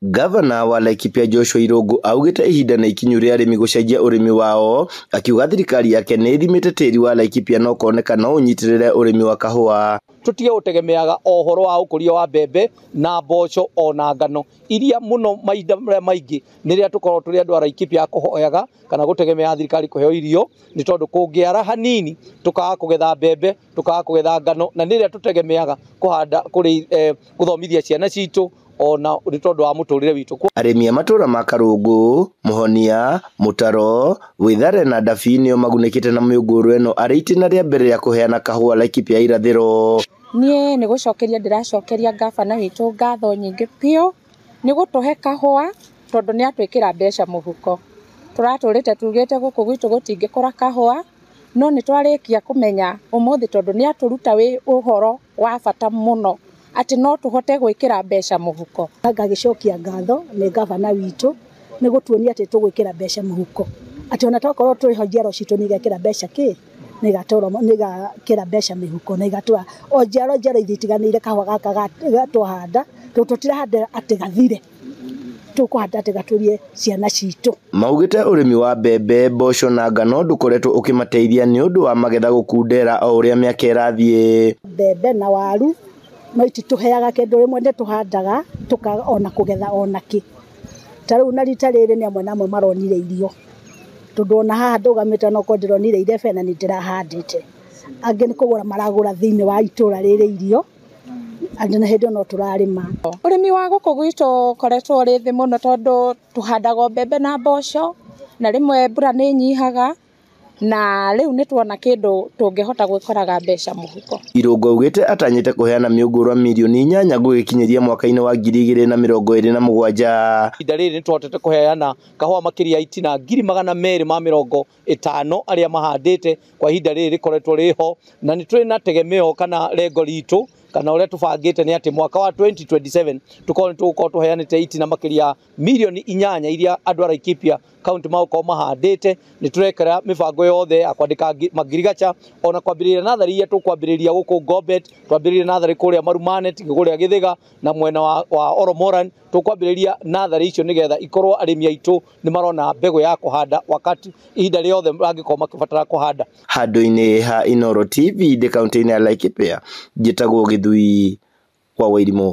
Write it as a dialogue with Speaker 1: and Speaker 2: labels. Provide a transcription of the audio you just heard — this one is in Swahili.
Speaker 1: Gavana wa Laikipia Joshua Irungu augite ihinda na ikinyu ria arimi gucenjia urimi wao, akiuga thirikari yake ni ithimite tiri wa Laikipia no koneka no unyitirire urimi wa kahua.
Speaker 2: Tutige gutegemeaga ohoro wa ukuria wa mbembe na mboco ona ngano iria muno mahinda maingi niria tukorwo turi andu a Laikipia kuhoyaga kana gutegemea thirikari kuheo irio ni tondu kungiara hanini tukaga kugetha mbembe tukaga kugetha ngano na niria tutegemeaga kuhanda kuri guthomithia ciana citu ona ni tondu wa muturire witu.
Speaker 1: Arimi a matura ma Karungu, Muhonia, Mutaro, Withare na Ndafinio magunikite na miunguru eno ari itina ria mbere ya kuheana kahua Laikipia irathiro.
Speaker 3: Nie ni gucokeria ndiracokeria gavana witu ngatho nyingi pio ni gutuhe kahua tondu ni atwikira mbeca muhuko. Turaturite tugite guku gwitu gutingikora kahua no ni twarikia kumenya umuthi tondu ni aturuta wi uhoro wa bata muno ati no tuhote gwikira mbeca muhuko.
Speaker 4: Ngagicokia ngatho ni gavana witu ni gutuonia ati tugwikira mbeca muhuko ati ona tokorwo turi hojiaro citu ni gakira mbeca ki ni gakira mbeca mihuko na igatua o njaro ithitiganire kahwa gaka gatwahanda tutirahanda ati gathire tukuhanda ati gaturie ciana citu.
Speaker 1: Maugite urimi wa mbembe, mboco na ngano ndukoretwo ukimateithia ni undu wa magetha gukundera o uria miaka irathie.
Speaker 4: Mbembe na waru no itituheaga kindu rimwe ndi tuhandaga tukaga ona kugetha ona ki. Tariu na rita riri ni amwe namwe maronire irio tondu ona haha ndugamite no kondironire irebe na nindirahandite angi ni kugura maragura thiini wa itura riri irio andi na hindi no turarima.
Speaker 3: Urimi wa guku gwitu koretwo ri thi muno tondu tuhandaga mbembe na mboco na rimwe mbura ni nyihaga na riu ni tuona kindu tungihota gwikoraga mbeca muhuko.
Speaker 1: Irungu augite atanyite kuheana miungurwa milioni 8 gugikinyiria mwaka-ini wa 2027.
Speaker 2: Ihinda riri ni tuhotete kuheana kahua makiria itina 250 aria mahandite kwa ihinda riri rikoretwo riho na ni turi na tegemeo kana lengo ritu kana uria tubangite ni ati mwaka wa 2027 tukorwo tuheanite itina makiria milioni 8 iria andu a Laikipia kaunti mauko mahandite. Ni turekera mibango yothe ya kwandika magirigacha ona kwambiriria nathari ya tukwambiriria guku Gombet, twambiriria nathari kuria Marumanet kuria Githiga na mwena wa Oromoran tukwambiriria nathari icio nigetha ikorwo arimi aitu ni marona mbegu ya kuhanda wakati ihinda riothe rangikorwo makibatara kuhanda.
Speaker 1: Handu-ini ha Inooro TV de kaunti-ini ya Laikipia njitagwo Githui wa Wairimu.